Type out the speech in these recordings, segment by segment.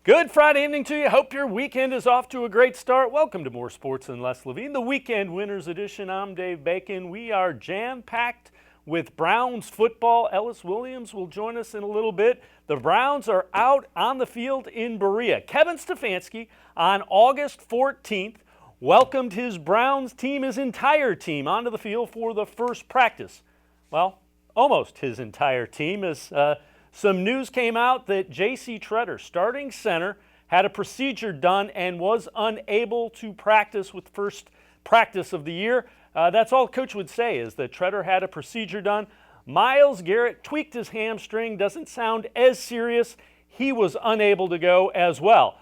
Good Friday evening to you. Hope your weekend is off to a great start. Welcome to More Sports and Less Levine, the Weekend Winners Edition. I'm Dave Bacon. We are jam-packed with Browns football. Ellis Williams will join us in a little bit. The Browns are out on the field in Berea. Kevin Stefanski on August 14th welcomed his Browns team, his entire team, onto the field for the first practice. Well, almost his entire team, as some news came out that J.C. Tretter, starting center, had a procedure done and was unable to practice with first practice of the year. That's all coach would say, is that Tretter had a procedure done. Myles Garrett tweaked his hamstring. Doesn't sound as serious. He was unable to go as well.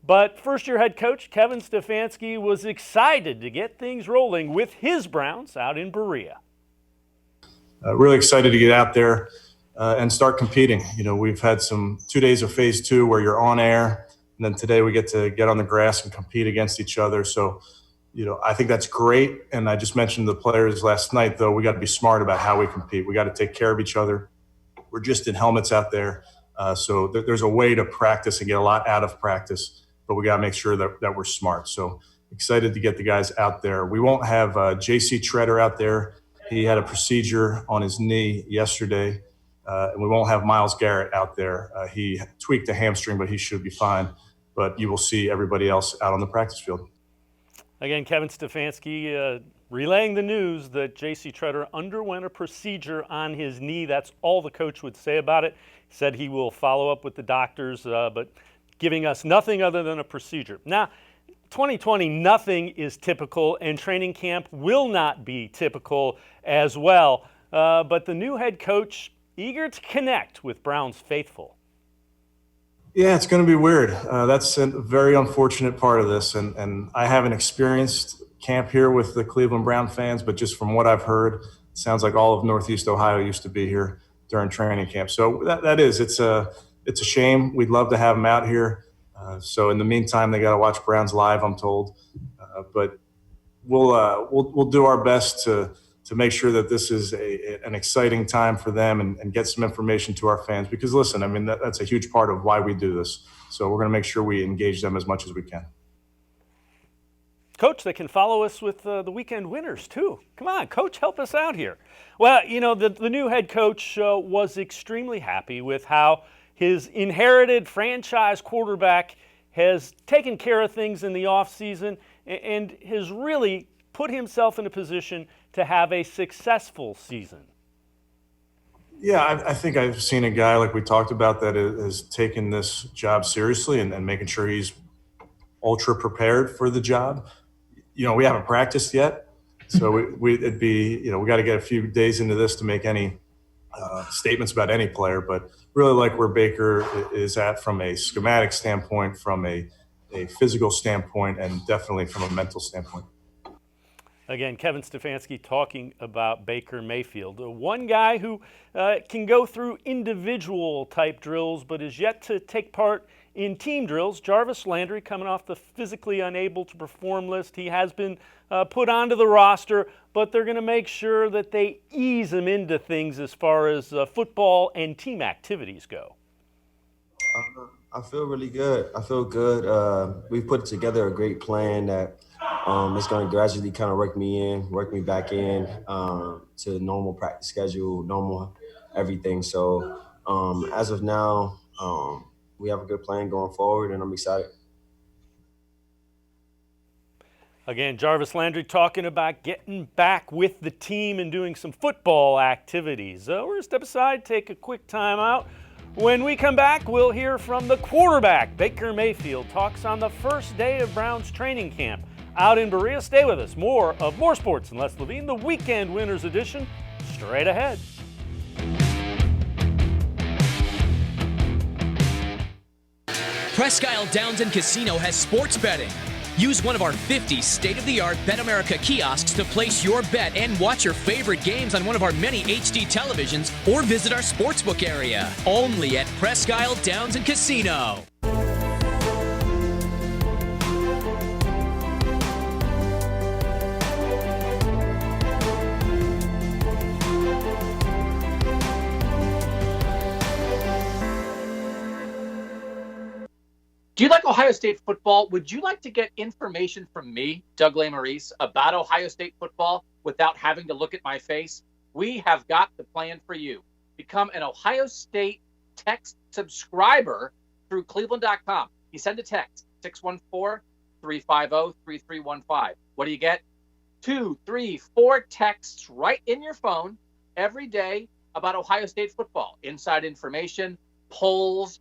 But first-year head coach Kevin Stefanski was excited to get things rolling with his Browns out in Berea. Really excited to get out there and start competing. You know, we've had 2 days of phase 2 where you're on air, and then today we get to get on the grass and compete against each other. So, you know, I think that's great. And I just mentioned to the players last night, though, we got to be smart about how we compete. We got to take care of each other. We're just in helmets out there. So there's a way to practice and get a lot out of practice, but we got to make sure that we're smart. So excited to get the guys out there. We won't have J.C. Tretter out there. He had a procedure on his knee yesterday. And we won't have Myles Garrett out there. He tweaked a hamstring, but he should be fine. But you will see everybody else out on the practice field. Again, Kevin Stefanski relaying the news that J.C. Tretter underwent a procedure on his knee. That's all the coach would say about it. He said he will follow up with the doctors, but giving us nothing other than a procedure. Now, 2020, nothing is typical, and training camp will not be typical as well. But the new head coach, eager to connect with Browns faithful. Yeah, it's going to be weird. That's a very unfortunate part of this. And I haven't experienced camp here with the Cleveland Brown fans, but just from what I've heard, it sounds like all of Northeast Ohio used to be here during training camp. So it's a shame. We'd love to have them out here. So in the meantime, they got to watch Browns live, I'm told. But we'll do our best to make sure that this is an exciting time for them and get some information to our fans. Because, listen, I mean, that's a huge part of why we do this. So we're going to make sure we engage them as much as we can. Coach, they can follow us with the weekend winners, too. Come on, Coach, help us out here. Well, you know, the new head coach was extremely happy with how his inherited franchise quarterback has taken care of things in the offseason and has really put himself in a position to have a successful season. Yeah, I think I've seen a guy like we talked about that has taken this job seriously and making sure he's ultra prepared for the job. You know, we haven't practiced yet, so it'd be, you know, we got to get a few days into this to make any statements about any player, but really like where Baker is at from a schematic standpoint, from a physical standpoint, and definitely from a mental standpoint. Again, Kevin Stefanski talking about Baker Mayfield, one guy who can go through individual type drills but is yet to take part in team drills. Jarvis Landry coming off the physically unable to perform list. He has been put onto the roster, but they're going to make sure that they ease him into things as far as football and team activities go. I feel really good. I feel good. We've put together a great plan that it's going to gradually kind of work me back in to normal practice schedule, normal everything. So as of now, we have a good plan going forward, and I'm excited. Again, Jarvis Landry talking about getting back with the team and doing some football activities. We're going to step aside, take a quick time out. When we come back, we'll hear from the quarterback, Baker Mayfield, talks on the first day of Browns training camp out in Berea. Stay with us. More Sports and Less Levine, the Weekend Winners Edition, straight ahead. Presque Isle Downs and Casino has sports betting. Use one of our 50 state-of-the-art Bet America kiosks to place your bet and watch your favorite games on one of our many HD televisions or visit our sportsbook area. Only at Presque Isle Downs and Casino. Do you like Ohio State football? Would you like to get information from me, Doug Maurice, about Ohio State football without having to look at my face? We have got the plan for you. Become an Ohio State text subscriber through cleveland.com. You send a text, 614-350-3315. What do you get? 2, 3, 4 texts right in your phone every day about Ohio State football. Inside information, polls,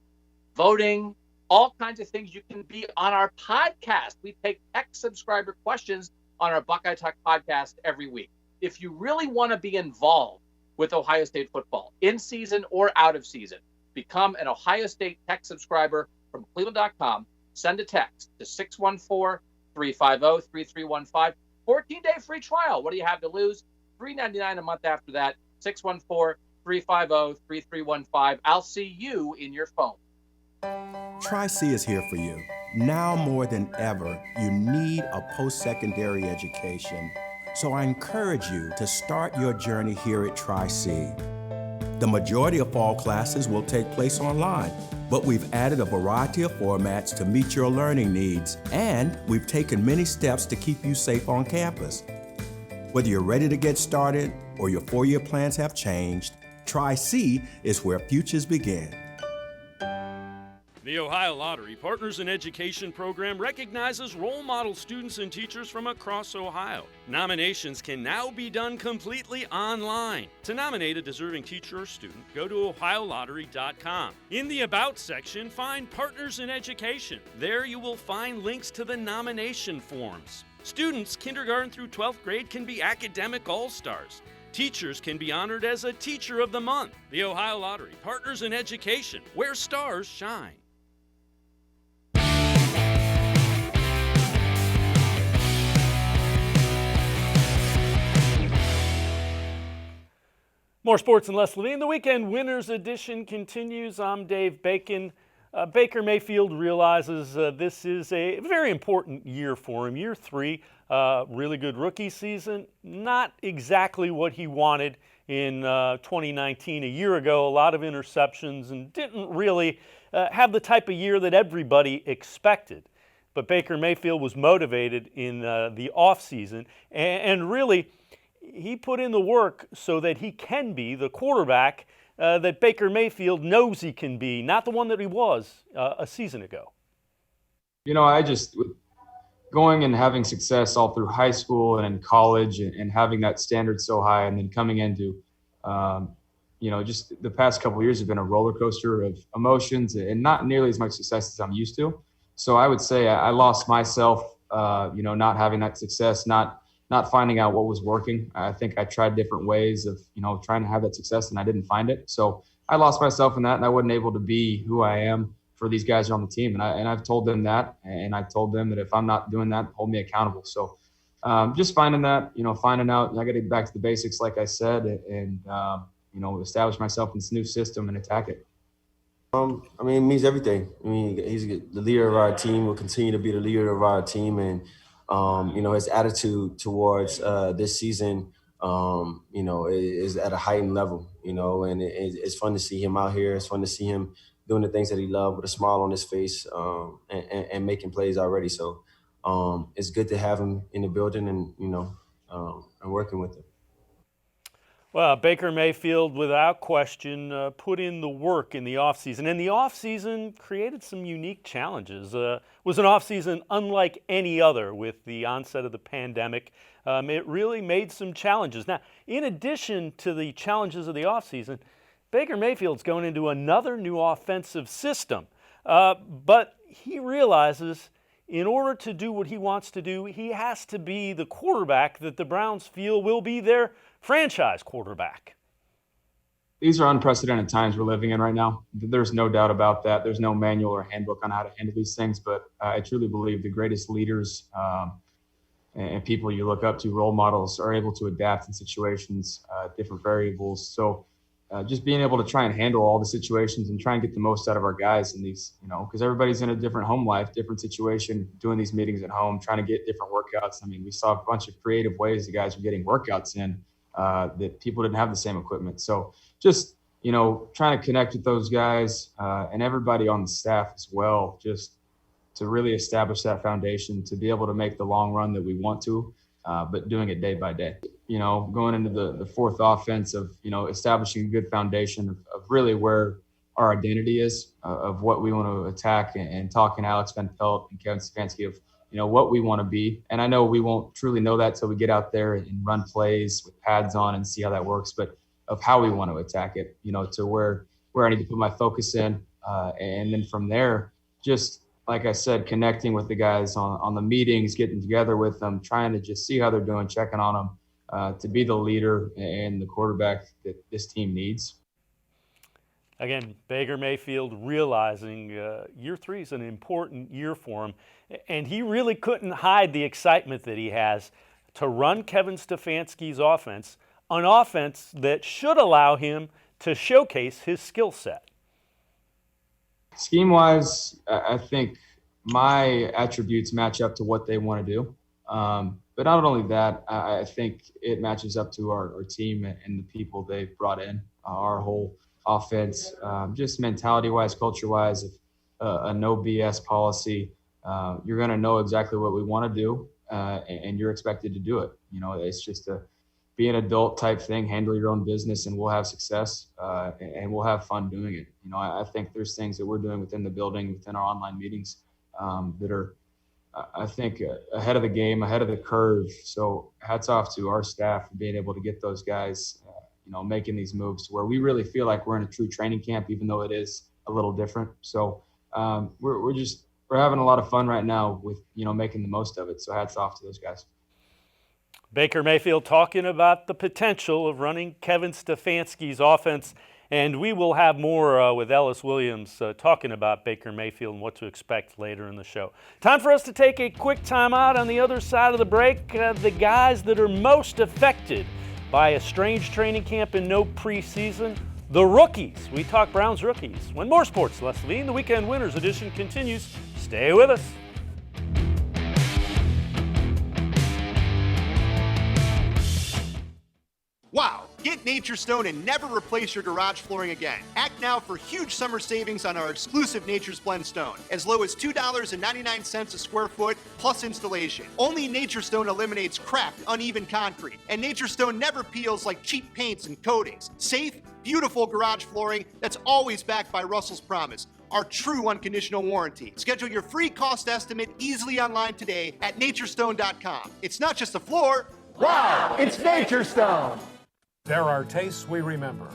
voting, all kinds of things. You can be on our podcast. We take text subscriber questions on our Buckeye Talk podcast every week. If you really want to be involved with Ohio State football, in season or out of season, become an Ohio State text subscriber from cleveland.com. Send a text to 614-350-3315. 14-day free trial. What do you have to lose? $3.99 a month after that. 614-350-3315. I'll see you in your phone. Tri-C is here for you. Now more than ever, you need a post-secondary education. So I encourage you to start your journey here at Tri-C. The majority of fall classes will take place online, but we've added a variety of formats to meet your learning needs, and we've taken many steps to keep you safe on campus. Whether you're ready to get started or your four-year plans have changed, Tri-C is where futures begin. The Ohio Lottery Partners in Education program recognizes role model students and teachers from across Ohio. Nominations can now be done completely online. To nominate a deserving teacher or student, go to ohiolottery.com. In the About section, find Partners in Education. There you will find links to the nomination forms. Students kindergarten through 12th grade can be academic all-stars. Teachers can be honored as a Teacher of the Month. The Ohio Lottery Partners in Education, where stars shine. More sports and less Levine. The weekend winners edition continues. I'm Dave Bacon. Baker Mayfield realizes this is a very important year for him. Year 3, really good rookie season. Not exactly what he wanted in 2019. A year ago, a lot of interceptions and didn't really have the type of year that everybody expected. But Baker Mayfield was motivated in the offseason and really he put in the work so that he can be the quarterback that Baker Mayfield knows he can be, not the one that he was a season ago. You know, I just going and having success all through high school and in college and having that standard so high and then coming into, just the past couple of years have been a roller coaster of emotions and not nearly as much success as I'm used to. So I would say I lost myself, not having that success, not finding out what was working. I think I tried different ways of, trying to have that success and I didn't find it. So I lost myself in that and I wasn't able to be who I am for these guys on the team. And I've told them that, and I told them that if I'm not doing that, hold me accountable. So just finding that, finding out, I got to get back to the basics, like I said, and, establish myself in this new system and attack it. It means everything. He's the leader of our team, will continue to be the leader of our team. And, his attitude towards this season, is at a heightened level, and it's fun to see him out here. It's fun to see him doing the things that he loves with a smile on his face and making plays already. So it's good to have him in the building and, and working with him. Well, Baker Mayfield, without question, put in the work in the offseason. And the offseason created some unique challenges. It was an offseason unlike any other with the onset of the pandemic. It really made some challenges. Now, in addition to the challenges of the offseason, Baker Mayfield's going into another new offensive system. But he realizes in order to do what he wants to do, he has to be the quarterback that the Browns feel will be their franchise quarterback. These are unprecedented times we're living in right now. There's no doubt about that. There's no manual or handbook on how to handle these things, but I truly believe the greatest leaders and people you look up to, role models, are able to adapt in situations, different variables. So just being able to try and handle all the situations and try and get the most out of our guys in these, because everybody's in a different home life, different situation, doing these meetings at home, trying to get different workouts. We saw a bunch of creative ways the guys were getting workouts in that people didn't have the same equipment. So just, trying to connect with those guys and everybody on the staff as well, just to really establish that foundation to be able to make the long run that we want to, but doing it day by day. You know, going into the fourth offense of, you know, establishing a good foundation of really where our identity is, of what we want to attack, and talking to Alex Van Pelt and Kevin Stefanski of, you know, what we want to be. And I know we won't truly know that till we get out there and run plays with pads on and see how that works, but of how we want to attack it, you know, to where I need to put my focus in. And then from there, just like I said, connecting with the guys on the meetings, getting together with them, trying to just see how they're doing, checking on them, to be the leader and the quarterback that this team needs. Again, Baker Mayfield realizing year 3 is an important year for him, and he really couldn't hide the excitement that he has to run Kevin Stefanski's offense, an offense that should allow him to showcase his skill set. Scheme-wise, I think my attributes match up to what they want to do. But not only that, I think it matches up to our team and the people they've brought in, our whole offense, just mentality-wise, culture-wise, a no BS policy. You're going to know exactly what we want to do, and you're expected to do it. You know, it's just be an adult type thing, handle your own business, and we'll have success, and we'll have fun doing it. You know, I think there's things that we're doing within the building, within our online meetings, that are, I think, ahead of the game, ahead of the curve. So hats off to our staff for being able to get those guys, you know, making these moves to where we really feel like we're in a true training camp, even though it is a little different. So we're having a lot of fun right now with, you know, making the most of it. So hats off to those guys. Baker Mayfield talking about the potential of running Kevin Stefanski's offense, and we will have more with Ellis Williams talking about Baker Mayfield and what to expect later in the show. Time for us to take a quick timeout. On the other side of the break, the guys that are most affected by a strange training camp and no preseason, the rookies. We talk Browns rookies. When more Sports Less Levine, the Weekend Winners edition continues. Stay with us. Wow! Get Nature's Stone and never replace your garage flooring again. Act now for huge summer savings on our exclusive Nature's Blend Stone, as low as $2.99 a square foot plus installation. Only Nature's Stone eliminates cracked, uneven concrete, and Nature's Stone never peels like cheap paints and coatings. Safe, beautiful garage flooring that's always backed by Russell's Promise, our true unconditional warranty. Schedule your free cost estimate easily online today at naturestone.com. It's not just a floor. Wow, it's Nature's Stone. There are tastes we remember.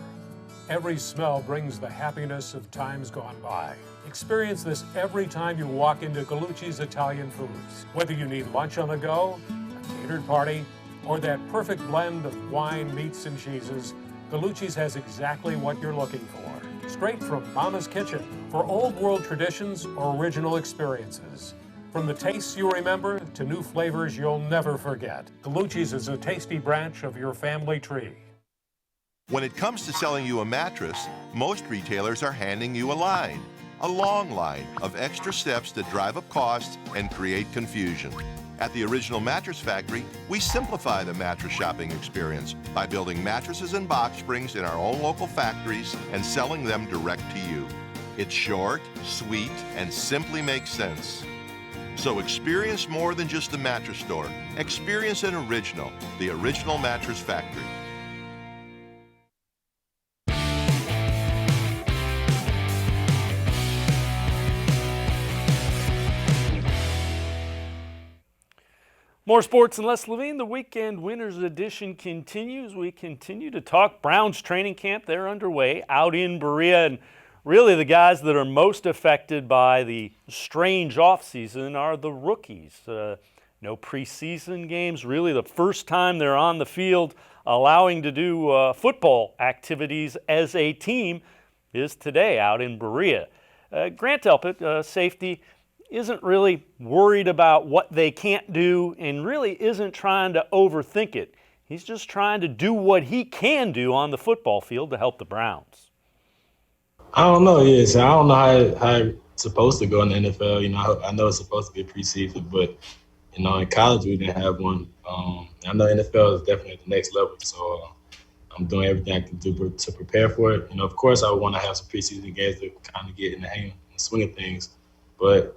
Every smell brings the happiness of times gone by. Experience this every time you walk into Gallucci's Italian Foods. Whether you need lunch on the go, a catered party, or that perfect blend of wine, meats, and cheeses, Gallucci's has exactly what you're looking for. Straight from Mama's Kitchen for old world traditions or original experiences. From the tastes you remember to new flavors you'll never forget. Gallucci's is a tasty branch of your family tree. When it comes to selling you a mattress, most retailers are handing you a long line of extra steps that drive up costs and create confusion. At the Original Mattress Factory, we simplify the mattress shopping experience by building mattresses and box springs in our own local factories and selling them direct to you. It's short, sweet, and simply makes sense. So experience more than just the mattress store. Experience an original, the Original Mattress Factory. More sports and less Levine. The Weekend Winners edition continues. We continue to talk Browns training camp. They're underway out in Berea, and really the guys that are most affected by the strange offseason are the rookies. No preseason games, really the first time they're on the field allowing to do football activities as a team is today out in Berea. Grant Delpit, safety, isn't really worried about what they can't do and really isn't trying to overthink it. He's just trying to do what he can do on the football field to help the Browns. I don't know. Yes, I don't know how it's supposed to go in the NFL. You know, I know it's supposed to be a preseason, but you know, in college we didn't have one. I know NFL is definitely at the next level, so I'm doing everything I can do to prepare for it. You know, of course, I want to have some preseason games to kind of get in the hang and swing of things, but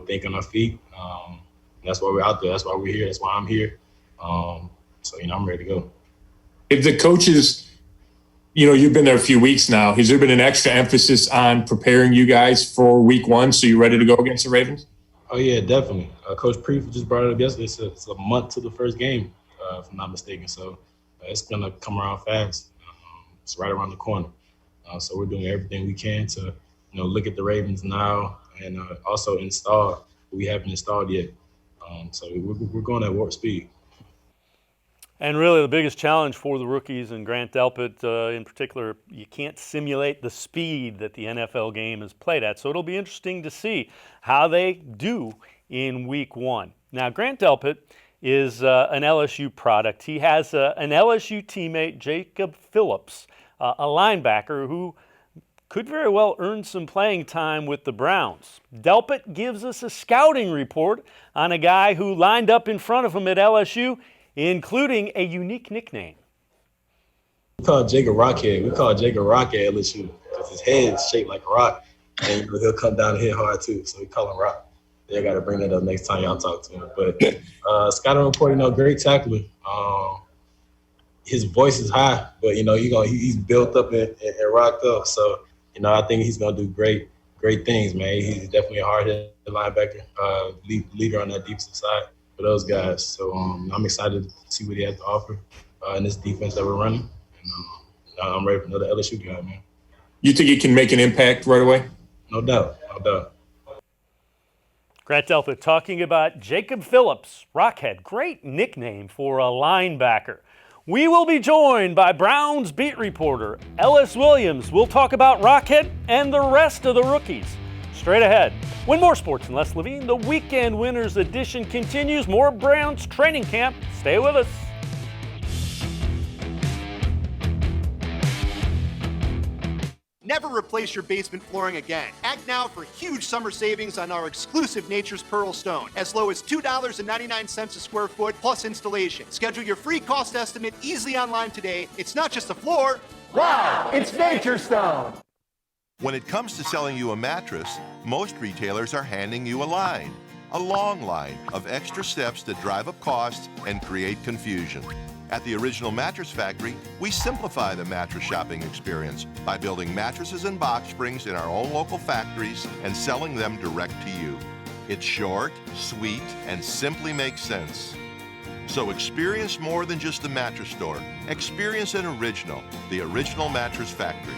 think on our feet. That's why we're out there. That's why we're here. That's why I'm here. So, I'm ready to go. If the coaches, you've been there a few weeks now, has there been an extra emphasis on preparing you guys for week one so you're ready to go against the Ravens? Oh, yeah, definitely. Coach Preef just brought it up yesterday. It's a month to the first game, if I'm not mistaken. So it's going to come around fast. It's right around the corner. So we're doing everything we can to, look at the Ravens now and also install what we haven't installed yet. So we're going at warp speed. And really the biggest challenge for the rookies and Grant Delpit in particular, you can't simulate the speed that the NFL game is played at. So it'll be interesting to see how they do in week one. Now, Grant Delpit is an LSU product. He has an LSU teammate, Jacob Phillips, a linebacker who could very well earn some playing time with the Browns. Delpit gives us a scouting report on a guy who lined up in front of him at LSU, including a unique nickname. We call Jacob Rockhead. We call Jacob Rockhead LSU because his head is shaped like a rock, and he'll come down and hit hard too. So we call him Rock. They got to bring that up next time y'all talk to him. But scouting report, great tackler. His voice is high, but he's built up and rocked up. So I think he's gonna do great things, man. He's definitely a hard-hitting linebacker, leader on that defensive side for those guys. So I'm excited to see what he has to offer in this defense that we're running. And I'm ready for another LSU guy, man. You think he can make an impact right away? No doubt. Grant Delpit talking about Jacob Phillips, Rockhead. Great nickname for a linebacker. We will be joined by Browns beat reporter Ellis Williams. We'll talk about Rockhead and the rest of the rookies. Straight ahead. When more sports and less Levine, the Weekend Winners edition continues. More Browns training camp. Stay with us. Never replace your basement flooring again. Act now for huge summer savings on our exclusive Nature's Pearl Stone, as low as $2.99 a square foot plus installation. Schedule your free cost estimate easily online today. It's not just a floor. Wow, it's Nature's Stone. When it comes to selling you a mattress, most retailers are handing you a long line of extra steps that drive up costs and create confusion. At the Original Mattress Factory, we simplify the mattress shopping experience by building mattresses and box springs in our own local factories and selling them direct to you. It's short, sweet, and simply makes sense. So experience more than just a mattress store. Experience an original, the Original Mattress Factory.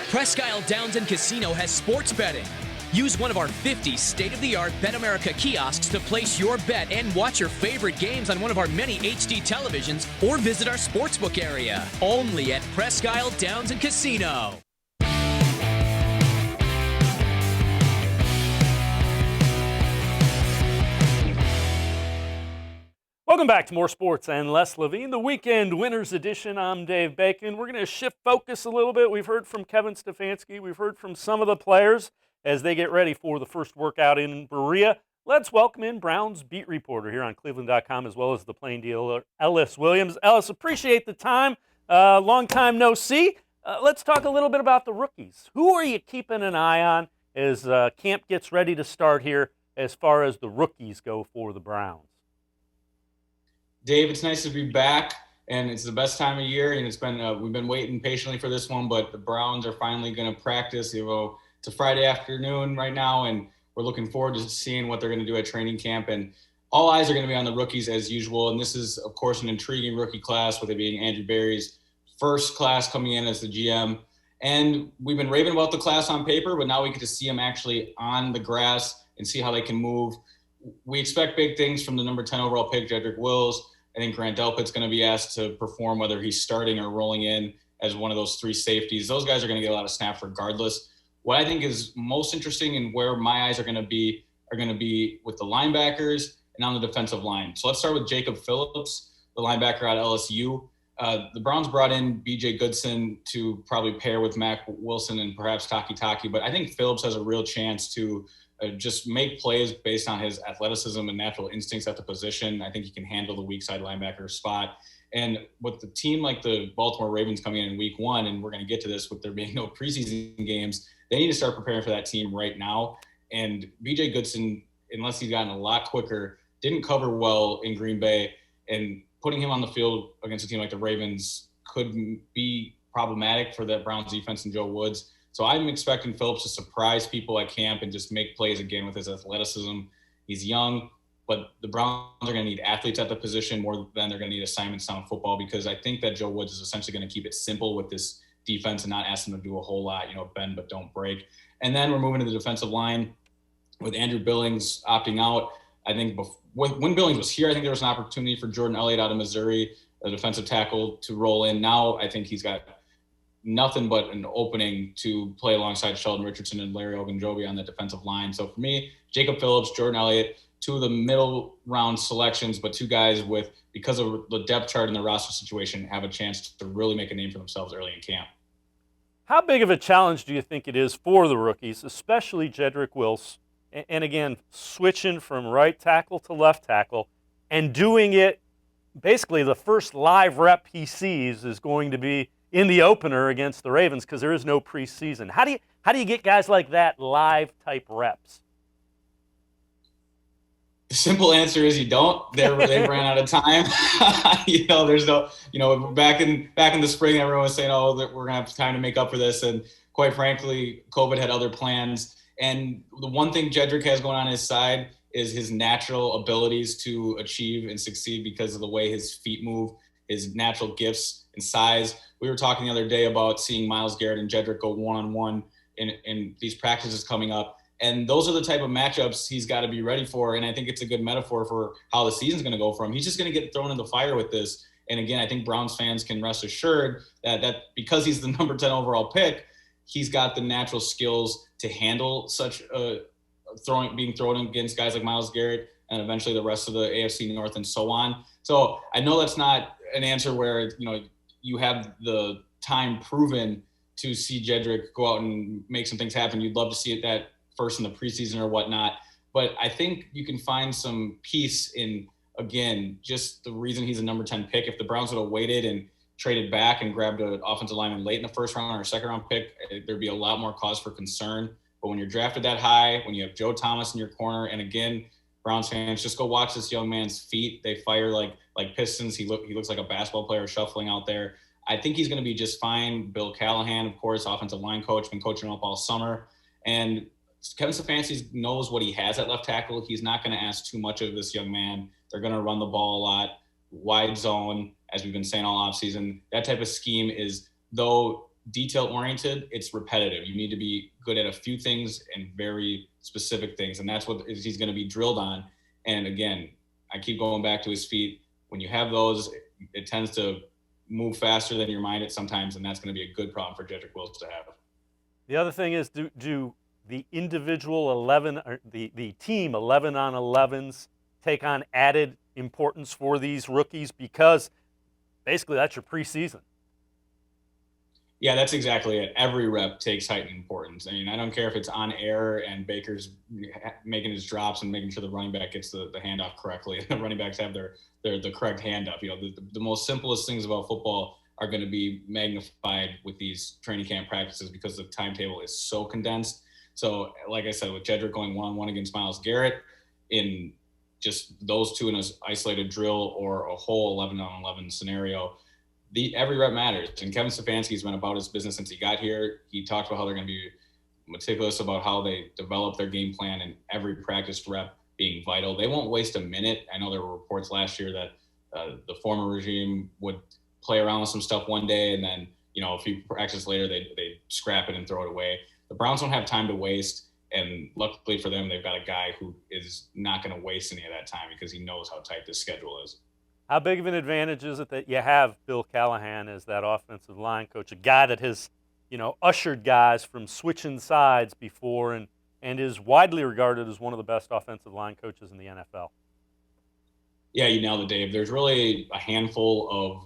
Presque Isle Downs and Casino has sports betting. Use one of our 50 state-of-the-art Bet America kiosks to place your bet and watch your favorite games on one of our many HD televisions or visit our sportsbook area. Only at Presque Isle Downs and Casino. Welcome back to More Sports and Less Levine, the Weekend Winners edition. I'm Dave Bacon. We're going to shift focus a little bit. We've heard from Kevin Stefanski. We've heard from some of the players as they get ready for the first workout in Berea. Let's welcome in Browns beat reporter here on cleveland.com, as well as the Plain Dealer, Ellis Williams. Ellis, appreciate the time. Long time no see. Let's talk a little bit about the rookies. Who are you keeping an eye on as camp gets ready to start here as far as the rookies go for the Browns? Dave, it's nice to be back, and it's the best time of year, and it's been we've been waiting patiently for this one, but the Browns are finally going to practice. It's a Friday afternoon right now, and we're looking forward to seeing what they're going to do at training camp, and all eyes are going to be on the rookies as usual, and this is, of course, an intriguing rookie class, with it being Andrew Berry's first class coming in as the GM, and we've been raving about the class on paper, but now we get to see them actually on the grass and see how they can move. We expect big things from the number 10 overall pick, Jedrick Wills. I think Grant Delpit's going to be asked to perform, whether he's starting or rolling in as one of those three safeties. Those guys are going to get a lot of snaps regardless. what I think is most interesting and where my eyes are going to be with the linebackers and on the defensive line. So let's start with Jacob Phillips, the linebacker out of LSU. The Browns brought in B.J. Goodson to probably pair with Mac Wilson and perhaps Taki, but I think Phillips has a real chance to just make plays based on his athleticism and natural instincts at the position. I think he can handle the weak side linebacker spot. And with the team like the Baltimore Ravens coming in week 1, and we're going to get to this with there being no preseason games, they need to start preparing for that team right now. And B.J. Goodson, unless he's gotten a lot quicker, didn't cover well in Green Bay, and putting him on the field against a team like the Ravens could be problematic for that Browns defense and Joe Woods. So I'm expecting Phillips to surprise people at camp and just make plays again with his athleticism. He's young, but the Browns are going to need athletes at the position more than they're going to need assignments on football, because I think that Joe Woods is essentially going to keep it simple with this defense and not ask them to do a whole lot, bend but don't break. And then we're moving to the defensive line with Andrew Billings opting out. I think when Billings was here, I think there was an opportunity for Jordan Elliott out of Missouri, a defensive tackle, to roll in. Now I think he's got nothing but an opening to play alongside Sheldon Richardson and Larry Ogunjobi on the defensive line. So for me, Jacob Phillips, Jordan Elliott, 2 of the middle round selections, but 2 guys with, because of the depth chart and the roster situation, have a chance to really make a name for themselves early in camp. How big of a challenge do you think it is for the rookies, especially Jedrick Wills, and again, switching from right tackle to left tackle and doing it, basically the first live rep he sees is going to be in the opener against the Ravens because there is no preseason. How do you get guys like that live type reps? The simple answer is you don't. They ran out of time. There's no, back in the spring, everyone was saying, oh, that we're going to have time to make up for this. And quite frankly, COVID had other plans. And the one thing Jedrick has going on his side is his natural abilities to achieve and succeed because of the way his feet move, his natural gifts and size. We were talking the other day about seeing Myles Garrett and Jedrick go one-on-one in these practices coming up. And those are the type of matchups he's got to be ready for. And I think it's a good metaphor for how the season's going to go for him. He's just going to get thrown in the fire with this. And again, I think Browns fans can rest assured that because he's the number 10 overall pick, he's got the natural skills to handle such being thrown against guys like Myles Garrett and eventually the rest of the AFC North and so on. So I know that's not an answer where, you have the time proven to see Jedrick go out and make some things happen. You'd love to see it that first in the preseason or whatnot. But I think you can find some peace in, again, just the reason he's a number 10 pick. If the Browns would have waited and traded back and grabbed an offensive lineman late in the first round or second round pick, there'd be a lot more cause for concern. But when you're drafted that high, when you have Joe Thomas in your corner, and again, Browns fans, just go watch this young man's feet. They fire like pistons. He looks like a basketball player shuffling out there. I think he's going to be just fine. Bill Callahan, of course, offensive line coach, been coaching him up all summer. And Kevin Stefanski knows what he has at left tackle. He's not going to ask too much of this young man. They're going to run the ball a lot, wide zone, as we've been saying all offseason. That type of scheme is, though detail-oriented, it's repetitive. You need to be good at a few things and very specific things, and that's what he's going to be drilled on. And again, I keep going back to his feet. When you have those, it tends to move faster than you're minded sometimes, and that's going to be a good problem for Jedrick Wills to have. The other thing is, do the individual 11, or the team 11 on 11s take on added importance for these rookies, because basically that's your preseason? Yeah, that's exactly it. Every rep takes heightened importance. I mean, I don't care if it's on air and Baker's making his drops and making sure the running back gets the handoff correctly, and the running backs have the correct handoff. The most simplest things about football are going to be magnified with these training camp practices because the timetable is so condensed. So, like I said, with Jedrick going one-on-one against Myles Garrett, in just those two in an isolated drill or a whole 11-on-11 scenario, every rep matters. And Kevin Stefanski's been about his business since he got here. He talked about how they're going to be meticulous about how they develop their game plan, and every practice rep being vital. They won't waste a minute. I know there were reports last year that the former regime would play around with some stuff one day, and then, a few practices later, they scrap it and throw it away. The Browns don't have time to waste, and luckily for them, they've got a guy who is not going to waste any of that time because he knows how tight this schedule is. How big of an advantage is it that you have Bill Callahan as that offensive line coach, a guy that has, ushered guys from switching sides before, and is widely regarded as one of the best offensive line coaches in the NFL. Yeah, you nailed it, Dave. There's really a handful of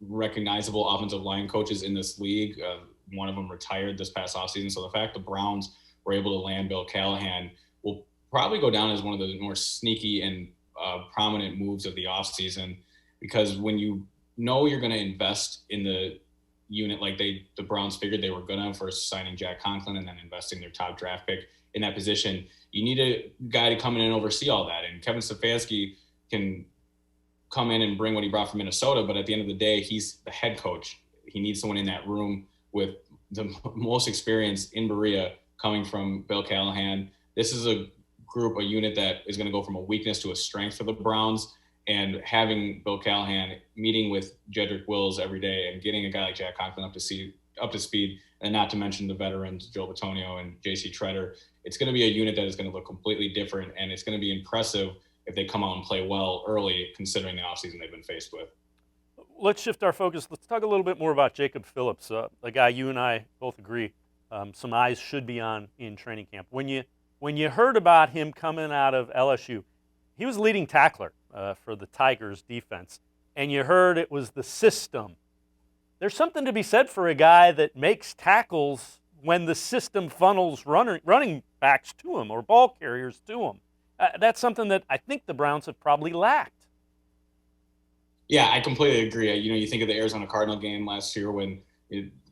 recognizable offensive line coaches in this league. One of them retired this past offseason. So the fact the Browns were able to land Bill Callahan will probably go down as one of the more sneaky and prominent moves of the offseason, because when you know you're going to invest in the unit like the Browns figured they were going to, first signing Jack Conklin and then investing their top draft pick in that position, you need a guy to come in and oversee all that. And Kevin Stefanski can come in and bring what he brought from Minnesota, but at the end of the day, he's the head coach. He needs someone in that room with the most experience in Berea coming from Bill Callahan. This is a unit that is going to go from a weakness to a strength for the Browns, and having Bill Callahan meeting with Jedrick Wills every day and getting a guy like Jack Conklin up to speed, and not to mention the veterans, Joe Bitonio and J.C. Treader, it's going to be a unit that is going to look completely different, and it's going to be impressive if they come out and play well early, considering the offseason they've been faced with. Let's shift our focus. Let's talk a little bit more about Jacob Phillips, a guy you and I both agree some eyes should be on in training camp. When you heard about him coming out of LSU, he was leading tackler for the Tigers defense, and you heard it was the system. There's something to be said for a guy that makes tackles when the system funnels running backs to him or ball carriers to him. That's something that I think the Browns have probably lacked. Yeah, I completely agree. You think of the Arizona Cardinal game last year when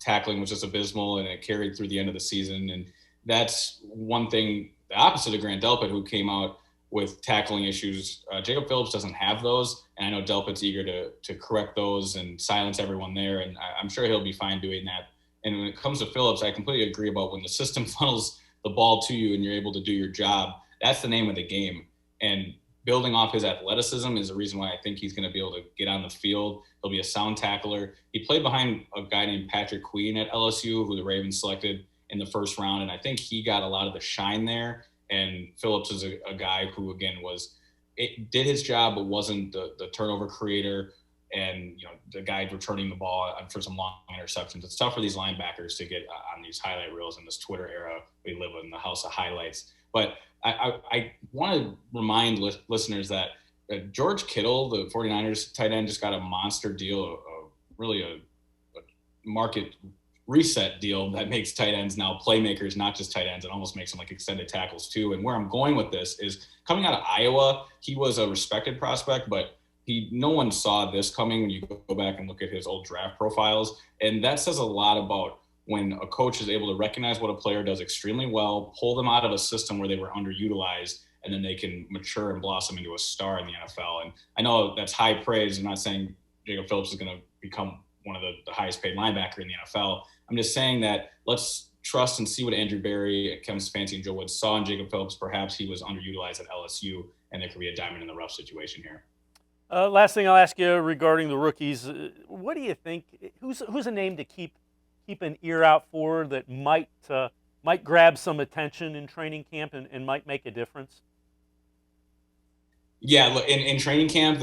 tackling was just abysmal and it carried through the end of the season. And that's one thing, the opposite of Grant Delpit, who came out with tackling issues. Jacob Phillips doesn't have those, and I know Delpit's eager to correct those and silence everyone there, and I'm sure he'll be fine doing that. And when it comes to Phillips, I completely agree about when the system funnels the ball to you and you're able to do your job, that's the name of the game. And building off his athleticism is the reason why I think he's going to be able to get on the field. He'll be a sound tackler. He played behind a guy named Patrick Queen at LSU, who the Ravens selected in the first round, and I think he got a lot of the shine there. And Phillips is a guy who, again, did his job, but wasn't the turnover creator and the guy returning the ball for some long interceptions. It's tough for these linebackers to get on these highlight reels in this Twitter era. We live in the house of highlights. But I want to remind listeners that George Kittle, the 49ers tight end, just got a monster deal, really a market reset deal that makes tight ends now playmakers, not just tight ends. It almost makes them like extended tackles too. And where I'm going with this is, coming out of Iowa, he was a respected prospect, but no one saw this coming when you go back and look at his old draft profiles. And that says a lot about when a coach is able to recognize what a player does extremely well, pull them out of a system where they were underutilized, and then they can mature and blossom into a star in the NFL. And I know that's high praise. I'm not saying Jacob Phillips is going to become one of the highest paid linebacker in the NFL. I'm just saying that let's trust and see what Andrew Berry, Kevin Stefanski, and Joe Woods saw in Jacob Phillips. Perhaps he was underutilized at LSU, and there could be a diamond in the rough situation here. Last thing I'll ask you regarding the rookies, what do you think? Who's a name to keep an ear out for that might grab some attention in training camp and might make a difference? Yeah, in training camp,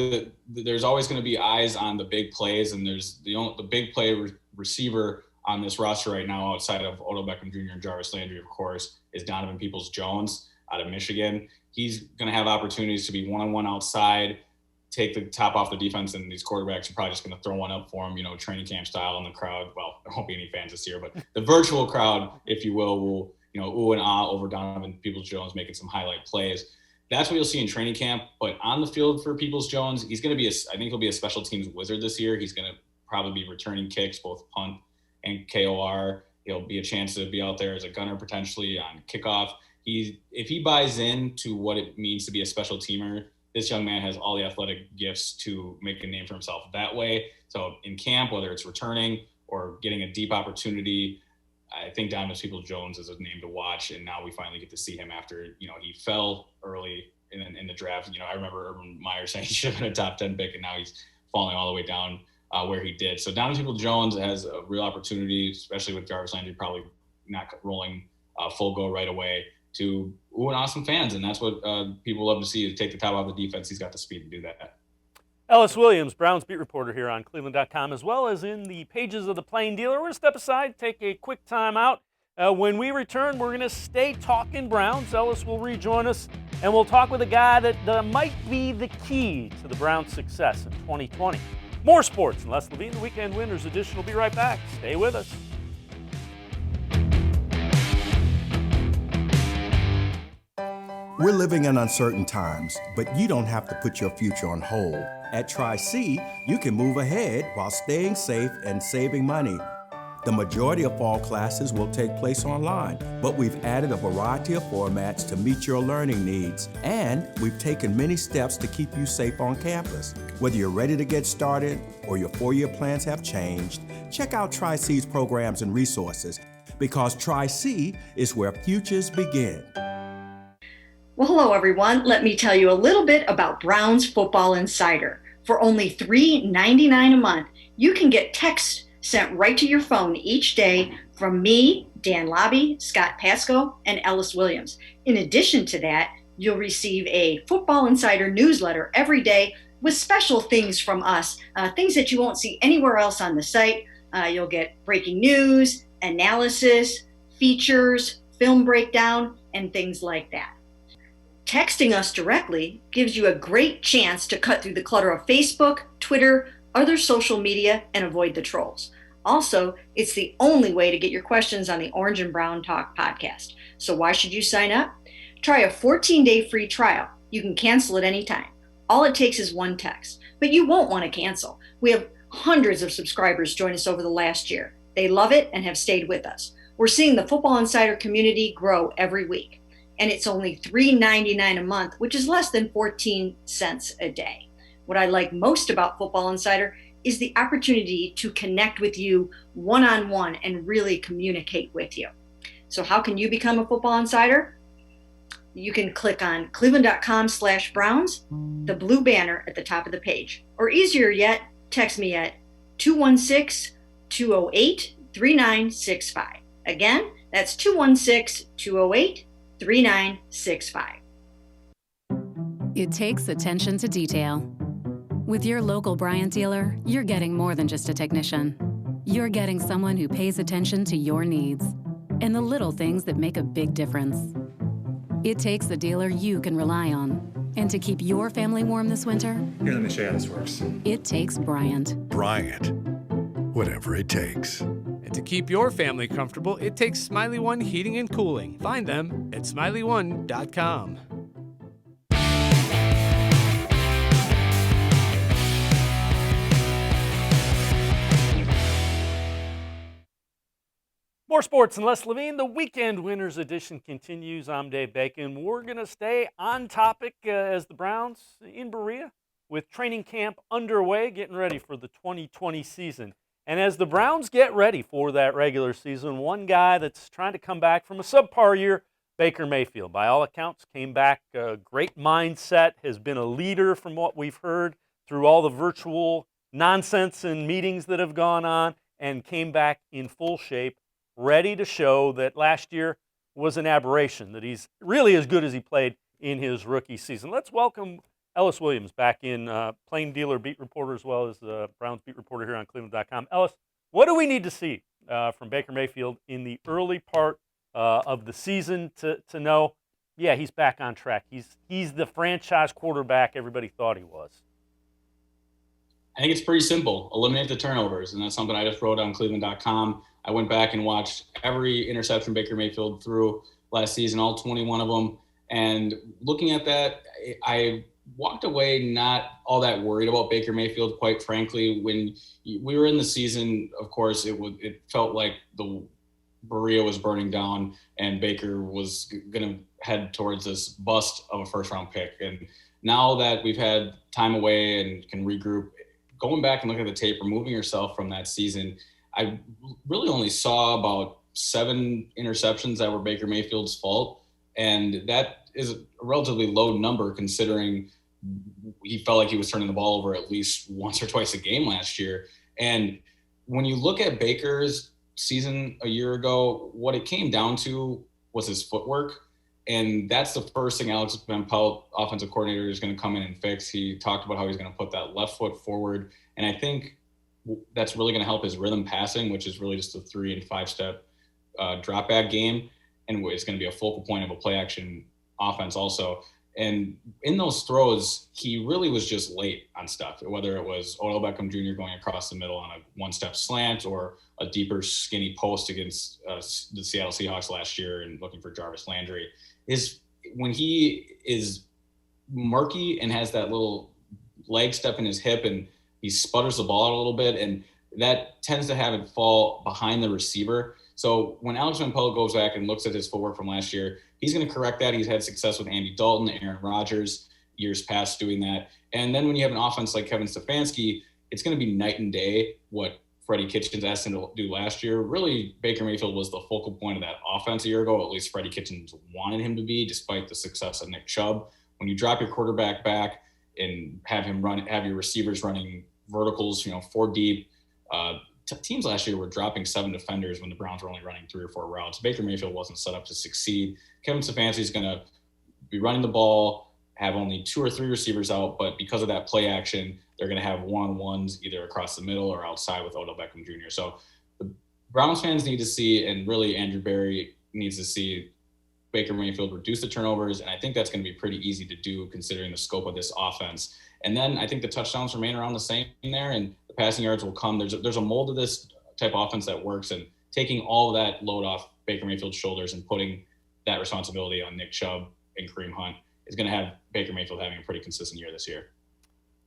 there's always going to be eyes on the big plays, and there's the big play receiver on this roster right now, outside of Odell Beckham Jr. and Jarvis Landry, of course, is Donovan Peoples-Jones out of Michigan. He's going to have opportunities to be one-on-one outside, take the top off the defense, and these quarterbacks are probably just going to throw one up for him, training camp style in the crowd. Well, there won't be any fans this year, but the virtual crowd, if you will ooh and ah over Donovan Peoples-Jones making some highlight plays. That's what you'll see in training camp. But on the field for Peoples-Jones, he's going to be I think he'll be a special teams wizard this year. He's going to probably be returning kicks, both punt and KOR. He'll be a chance to be out there as a gunner potentially on kickoff. If he buys into what it means to be a special teamer, this young man has all the athletic gifts to make a name for himself that way. So in camp, whether it's returning or getting a deep opportunity, I think Donovan Peoples-Jones is a name to watch. And now we finally get to see him after, he fell early in the draft. I remember Urban Meyer saying he should have been a top 10 pick, and now he's falling all the way down where he did. So Donovan Peoples-Jones has a real opportunity, especially with Jarvis Landry probably not rolling full go right away, to ooh and awesome fans. And that's what people love to see, is take the top off the defense. He's got the speed to do that. Ellis Williams, Browns beat reporter here on cleveland.com, as well as in the pages of the Plain Dealer. We're going to step aside, take a quick time out. When we return, we're going to stay talking Browns. Ellis will rejoin us, and we'll talk with a guy that might be the key to the Browns' success in 2020. More sports and Les Levine, the Weekend Winners edition. Will be right back. Stay with us. We're living in uncertain times, but you don't have to put your future on hold. At Tri-C, you can move ahead while staying safe and saving money. The majority of fall classes will take place online, but we've added a variety of formats to meet your learning needs, and we've taken many steps to keep you safe on campus. Whether you're ready to get started or your four-year plans have changed, check out Tri-C's programs and resources, because Tri-C is where futures begin. Well, hello, everyone. Let me tell you a little bit about Browns Football Insider. For only $3.99 a month, you can get text sent right to your phone each day from me, Dan Lobby, Scott Pasco, and Ellis Williams. In addition to that, you'll receive a Football Insider newsletter every day with special things from us, things that you won't see anywhere else on the site. You'll get breaking news, analysis, features, film breakdown, and things like that. Texting us directly gives you a great chance to cut through the clutter of Facebook, Twitter, other social media, and avoid the trolls. Also, it's the only way to get your questions on the Orange and Brown Talk podcast. So why should you sign up? Try a 14-day free trial. You can cancel at any time. All it takes is one text, but you won't want to cancel. We have hundreds of subscribers join us over the last year. They love it and have stayed with us. We're seeing the Football Insider community grow every week, and it's only $3.99 a month, which is less than 14 cents a day. What I like most about Football Insider is the opportunity to connect with you one-on-one and really communicate with you. So how can you become a Football Insider? You can click on cleveland.com/Browns, the blue banner at the top of the page. Or easier yet, text me at 216-208-3965. Again, that's 216-208-3965. It takes attention to detail. With your local Bryant dealer, you're getting more than just a technician. You're getting someone who pays attention to your needs and the little things that make a big difference. It takes a dealer you can rely on. And to keep your family warm this winter, here, let me show you how this works. It takes Bryant. Bryant. Whatever it takes. And to keep your family comfortable, it takes Smiley One Heating and Cooling. Find them at smiley1.com. More sports and Les Levine. The Weekend Winners edition continues. I'm Dave Bacon. We're going to stay on topic as the Browns in Berea with training camp underway, getting ready for the 2020 season. And as the Browns get ready for that regular season, one guy that's trying to come back from a subpar year, Baker Mayfield. By all accounts, came back a great mindset, has been a leader from what we've heard through all the virtual nonsense and meetings that have gone on, and came back in full shape, ready to show that last year was an aberration, that he's really as good as he played in his rookie season. Let's welcome Ellis Williams back in, Plain Dealer beat reporter as well as Browns beat reporter here on cleveland.com. Ellis, what do we need to see from Baker Mayfield in the early part of the season to know, yeah, he's back on track. He's the franchise quarterback everybody thought he was? I think it's pretty simple. Eliminate the turnovers, and that's something I just wrote on cleveland.com. I went back and watched every interception Baker Mayfield threw last season, all 21 of them. And looking at that, I walked away not all that worried about Baker Mayfield, quite frankly. When we were in the season, of course, it felt like the Berea was burning down and Baker was going to head towards this bust of a first-round pick. And now that we've had time away and can regroup, going back and looking at the tape, removing yourself from that season, I really only saw about 7 interceptions that were Baker Mayfield's fault. And that is a relatively low number considering he felt like he was turning the ball over at least once or twice a game last year. And when you look at Baker's season a year ago, what it came down to was his footwork. And that's the first thing Alex Van Pelt, offensive coordinator, is going to come in and fix. He talked about how he's going to put that left foot forward. And I think that's really going to help his rhythm passing, which is really just a 3 and 5 step drop back game. And it's going to be a focal point of a play action offense also. And in those throws, he really was just late on stuff, whether it was Odell Beckham Jr. going across the middle on a one-step slant or a deeper skinny post against the Seattle Seahawks last year and looking for Jarvis Landry. When he is murky and has that little leg step in his hip and he sputters the ball out a little bit, and that tends to have it fall behind the receiver. So when Alex Van Pelt goes back and looks at his footwork from last year, he's going to correct that. He's had success with Andy Dalton, Aaron Rodgers, years past doing that. And then when you have an offense like Kevin Stefanski, it's going to be night and day what Freddie Kitchens asked him to do last year. Really, Baker Mayfield was the focal point of that offense a year ago. At least Freddie Kitchens wanted him to be, despite the success of Nick Chubb. When you drop your quarterback back and have your receivers running verticals, 4 deep. Teams last year were dropping 7 defenders when the Browns were only running 3 or 4 routes. Baker Mayfield wasn't set up to succeed. Kevin Stefanski is going to be running the ball, have only 2 or 3 receivers out, but because of that play action, they're going to have one-on-ones either across the middle or outside with Odell Beckham Jr. So the Browns fans need to see, and really Andrew Berry needs to see, Baker Mayfield reduce the turnovers, and I think that's going to be pretty easy to do considering the scope of this offense. And then I think the touchdowns remain around the same there, and the passing yards will come. There's a mold of this type of offense that works, and taking all of that load off Baker Mayfield's shoulders and putting that responsibility on Nick Chubb and Kareem Hunt is going to have Baker Mayfield having a pretty consistent year this year.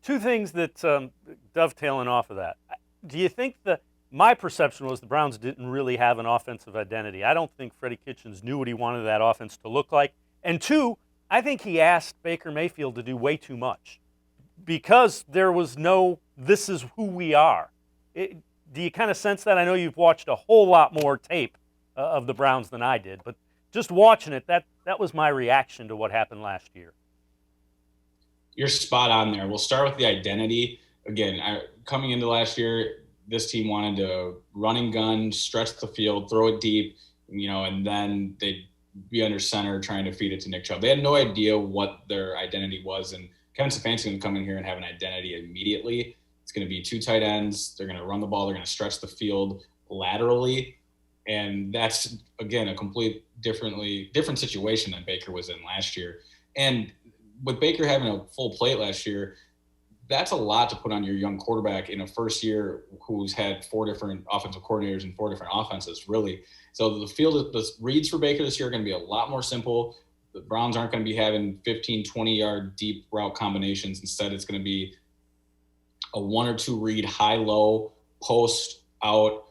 2 things that dovetailing off of that. Do you think my perception was the Browns didn't really have an offensive identity. I don't think Freddie Kitchens knew what he wanted that offense to look like. And 2, I think he asked Baker Mayfield to do way too much because there was no, this is who we are. Do you kind of sense that? I know you've watched a whole lot more tape of the Browns than I did, but just watching it, that was my reaction to what happened last year. You're spot on there. We'll start with the identity. Again, coming into last year, this team wanted to run and gun, stretch the field, throw it deep, and then they'd be under center trying to feed it to Nick Chubb. They had no idea what their identity was, and Kevin Stefanski is going to come in here and have an identity immediately. It's going to be 2 tight ends. They're going to run the ball. They're going to stretch the field laterally, and that's, again, a complete different situation than Baker was in last year. And with Baker having a full plate last year, that's a lot to put on your young quarterback in a first year who's had 4 different offensive coordinators and 4 different offenses, really. So the reads for Baker this year are going to be a lot more simple. The Browns aren't going to be having 15, 20-yard deep route combinations. Instead, it's going to be a 1 or 2 read, high-low, post out,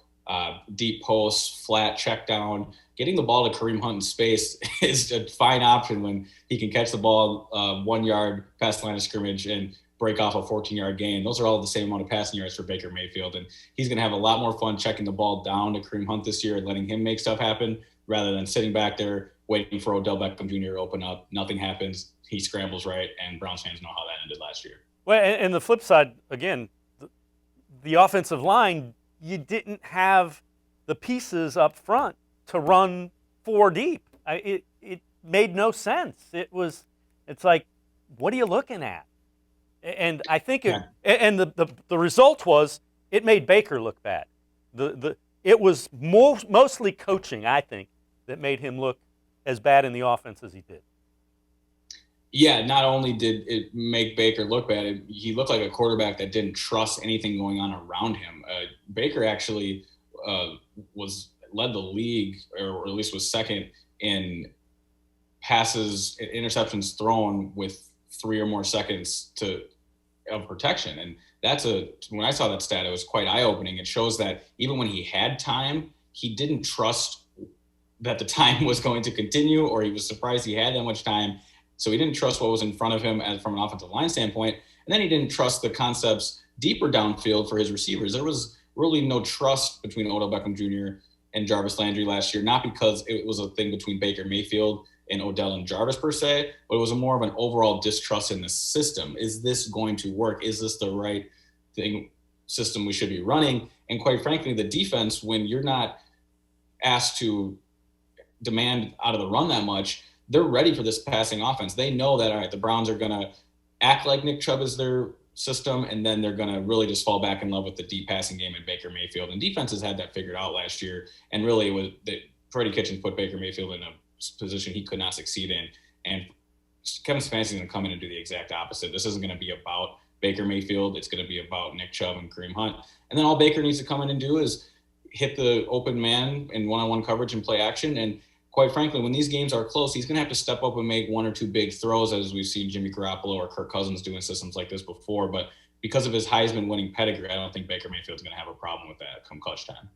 deep post, flat check down. Getting the ball to Kareem Hunt in space is a fine option when he can catch the ball 1 yard past the line of scrimmage and break off a 14-yard gain. Those are all the same amount of passing yards for Baker Mayfield. And he's going to have a lot more fun checking the ball down to Kareem Hunt this year and letting him make stuff happen rather than sitting back there waiting for Odell Beckham Jr. to open up. Nothing happens. He scrambles right, and Browns fans know how that ended last year. Well, and the flip side, again, the offensive line, you didn't have the pieces up front to run 4 deep. It made no sense. It's like, what are you looking at? And I think the result was it made Baker look bad. It was mostly coaching, I think, that made him look as bad in the offense as he did. Yeah, not only did it make Baker look bad, he looked like a quarterback that didn't trust anything going on around him. Baker actually led the league, or at least was second in passes, interceptions thrown with 3 or more seconds of protection. And when I saw that stat, it was quite eye-opening. It shows that even when he had time, he didn't trust that the time was going to continue, or he was surprised he had that much time. So he didn't trust what was in front of him from an offensive line standpoint. And then he didn't trust the concepts deeper downfield for his receivers. There was really no trust between Odell Beckham Jr. and Jarvis Landry last year, not because it was a thing between Baker Mayfield and Odell and Jarvis per se, but it was more of an overall distrust in the system. Is this going to work? Is this the right system we should be running? And quite frankly, the defense, when you're not asked to demand out of the run that much, they're ready for this passing offense. They know that, all right, the Browns are going to act like Nick Chubb is their system, and then they're going to really just fall back in love with the deep passing game in Baker Mayfield. And defenses had that figured out last year. And really, it was Freddie Kitchens put Baker Mayfield in a position he could not succeed in. And Kevin Stefanski is going to come in and do the exact opposite. This isn't going to be about Baker Mayfield. It's going to be about Nick Chubb and Kareem Hunt. And then all Baker needs to come in and do is hit the open man in one-on-one coverage and play action. And quite frankly, when these games are close, he's going to have to step up and make one or two big throws, as we've seen Jimmy Garoppolo or Kirk Cousins do in systems like this before. But because of his Heisman winning pedigree, I don't think Baker Mayfield's going to have a problem with that come clutch time.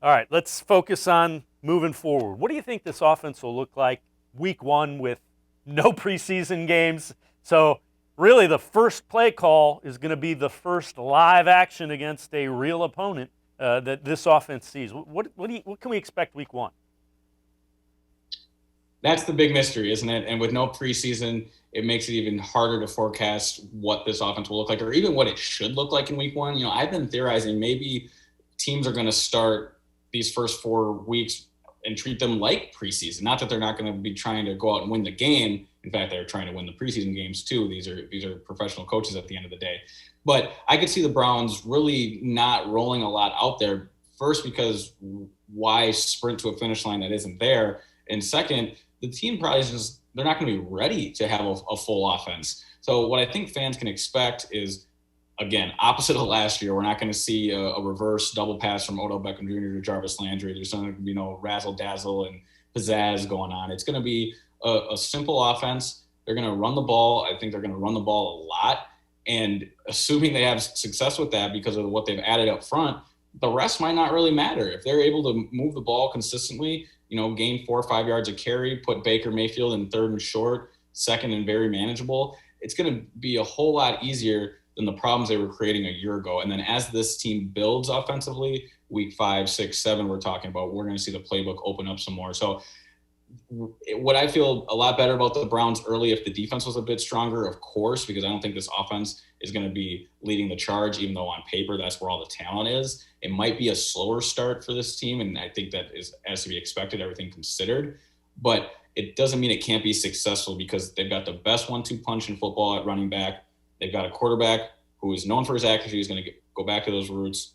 All right, let's focus on moving forward. What do you think this offense will look like week one with no preseason games? So really the first play call is going to be the first live action against a real opponent that this offense sees. What can we expect week one? That's the big mystery, isn't it? And with no preseason, it makes it even harder to forecast what this offense will look like, or even what it should look like in week one. You know, I've been theorizing maybe teams are going to start these first 4 weeks and treat them like preseason. Not that they're not going to be trying to go out and win the game. In fact, they're trying to win the preseason games too. These are professional coaches at the end of the day. But I could see the Browns really not rolling a lot out there. First, because why sprint to a finish line that isn't there? And second, the team probably is they're not going to be ready to have a full offense. So what I think fans can expect is, again, opposite of last year, we're not going to see a reverse double pass from Odell Beckham Jr. to Jarvis Landry. There's going to be no razzle-dazzle and pizzazz going on. It's going to be a simple offense. They're going to run the ball. I think they're going to run the ball a lot. And assuming they have success with that because of what they've added up front, the rest might not really matter. If they're able to move the ball consistently, you know, gain 4 or 5 yards a carry, put Baker Mayfield in third and short, second and very manageable, it's going to be a whole lot easier than the problems they were creating a year ago. And then as this team builds offensively, week 5, 6, 7, we're talking about, we're going to see the playbook open up some more. So what I feel a lot better about the Browns early, if the defense was a bit stronger, of course, because I don't think this offense is going to be leading the charge, even though on paper that's where all the talent is. It might be a slower start for this team, and I think that has to be expected, everything considered. But it doesn't mean it can't be successful because they've got the best 1-2 punch in football at running back. They've got a quarterback who is known for his accuracy, who's going to go back to those roots.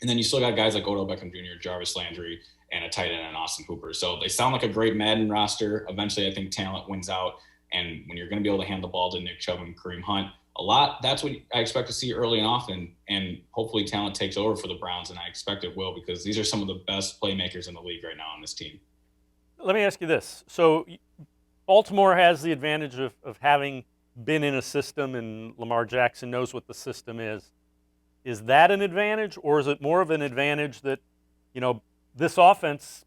And then you still got guys like Odell Beckham Jr., Jarvis Landry, and a tight end in Austin Hooper. So they sound like a great Madden roster. Eventually, I think talent wins out. And when you're going to be able to hand the ball to Nick Chubb and Kareem Hunt a lot, that's what I expect to see early and often. And hopefully talent takes over for the Browns, and I expect it will, because these are some of the best playmakers in the league right now on this team. Let me ask you this. So Baltimore has the advantage of having been in a system, and Lamar Jackson knows what the system is. Is that an advantage, or is it more of an advantage that, you know, this offense,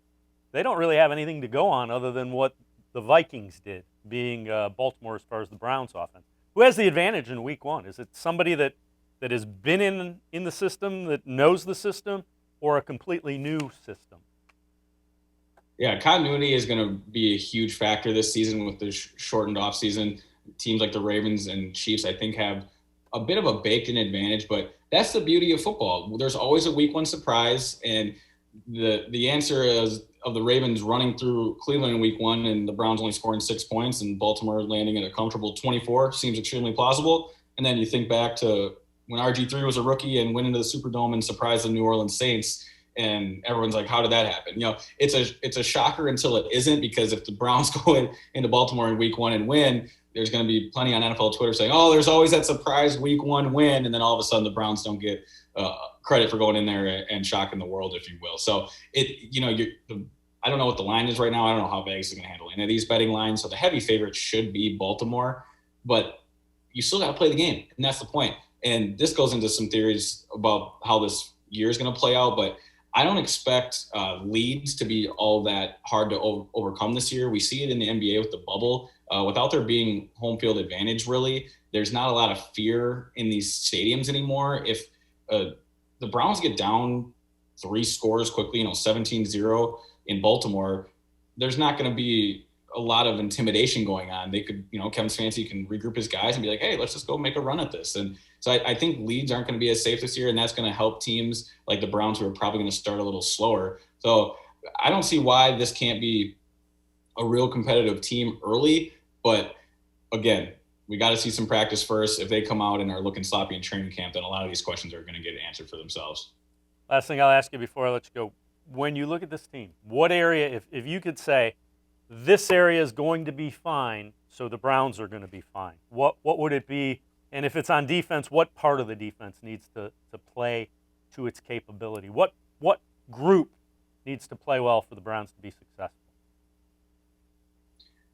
they don't really have anything to go on other than what the Vikings did, being Baltimore as far as the Browns offense? Who has the advantage in week one? Is it somebody that has been in the system, that knows the system, or a completely new system? Yeah, continuity is going to be a huge factor this season with the shortened offseason. Teams like the Ravens and Chiefs, I think, have a bit of a baked-in advantage, but that's the beauty of football. There's always a week one surprise, and the answer is of the Ravens running through Cleveland in week one and the Browns only scoring 6 points and Baltimore landing at a comfortable 24 seems extremely plausible. And then you think back to when RG3 was a rookie and went into the Superdome and surprised the New Orleans Saints, and everyone's like, how did that happen? You know, it's a shocker until it isn't, because if the Browns go into Baltimore in week one and win, there's going to be plenty on NFL Twitter saying, oh, there's always that surprise week one win. And then all of a sudden the Browns don't get credit for going in there and shocking the world, if you will. So I don't know what the line is right now. I don't know how Vegas is going to handle any of these betting lines. So the heavy favorite should be Baltimore, but you still got to play the game. And that's the point. And this goes into some theories about how this year is going to play out, but I don't expect leads to be all that hard to overcome this year. We see it in the NBA with the bubble. Without there being home field advantage, really, there's not a lot of fear in these stadiums anymore. If the Browns get down 3 scores quickly, 17-0 in Baltimore, there's not going to be a lot of intimidation going on. They could, Kevin Stefanski can regroup his guys and be like, hey, let's just go make a run at this. And so I think leads aren't going to be as safe this year, and that's going to help teams like the Browns, who are probably going to start a little slower. So I don't see why this can't be a real competitive team early. But again, we got to see some practice first. If they come out and are looking sloppy in training camp, then a lot of these questions are going to get answered for themselves. Last thing I'll ask you before I let you go. When you look at this team, what area, if you could say, this area is going to be fine, so the Browns are going to be fine, what would it be? And if it's on defense, what part of the defense needs to play to its capability? What group needs to play well for the Browns to be successful?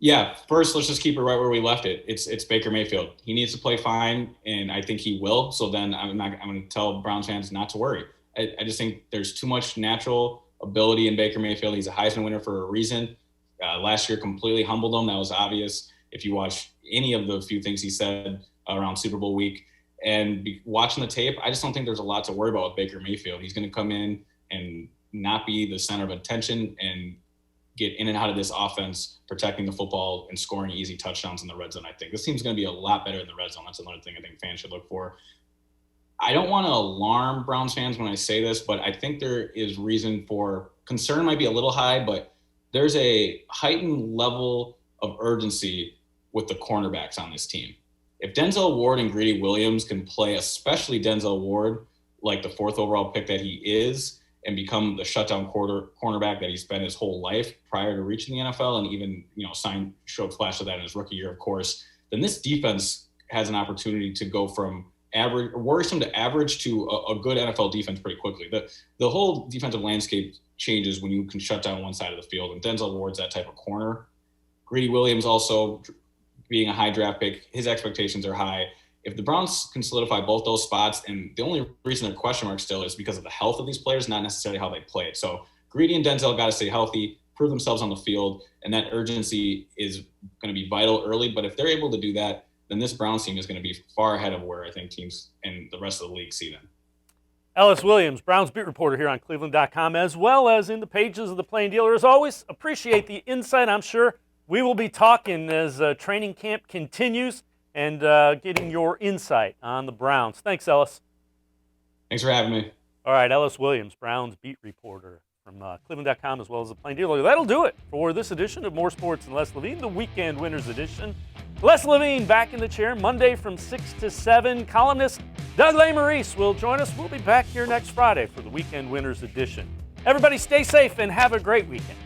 Yeah, first, let's just keep it right where we left it. It's Baker Mayfield. He needs to play fine, and I think he will. So then I'm going to tell Browns fans not to worry. I just think there's too much natural ability in Baker Mayfield. He's a Heisman winner for a reason. Last year completely humbled him. That was obvious if you watch any of the few things he said around Super Bowl week. And watching the tape, I just don't think there's a lot to worry about with Baker Mayfield. He's going to come in and not be the center of attention and get in and out of this offense, protecting the football and scoring easy touchdowns in the red zone. I think this team's going to be a lot better in the red zone. That's another thing I think fans should look for. I don't want to alarm Browns fans when I say this, but I think there is reason for concern. Might be a little high, but there's a heightened level of urgency with the cornerbacks on this team. If Denzel Ward and Greedy Williams can play, especially Denzel Ward, like the 4th overall pick that he is, and become the shutdown cornerback that he's been his whole life prior to reaching the NFL, and even showed flash of that in his rookie year, of course, then this defense has an opportunity to go from worrisome to average to a good NFL defense pretty quickly. The whole defensive landscape changes when you can shut down one side of the field, and Denzel Ward's that type of corner. Greedy Williams also being a high draft pick, his expectations are high. If the Browns can solidify both those spots, and the only reason they're question marks still is because of the health of these players, not necessarily how they play it. So Greedy and Denzel got to stay healthy, prove themselves on the field, and that urgency is going to be vital early. But if they're able to do that, then this Browns team is going to be far ahead of where I think teams in the rest of the league see them. Ellis Williams, Browns beat reporter here on cleveland.com, as well as in the pages of the Plain Dealer. As always, appreciate the insight. I'm sure we will be talking as training camp continues and getting your insight on the Browns. Thanks, Ellis. Thanks for having me. All right, Ellis Williams, Browns beat reporter from cleveland.com, as well as the Plain Dealer. That'll do it for this edition of More Sports and Less Levine, the Weekend Winners Edition. Les Levine back in the chair Monday from 6 to 7. Columnist Doug Lesmerises will join us. We'll be back here next Friday for the Weekend Winners Edition. Everybody stay safe and have a great weekend.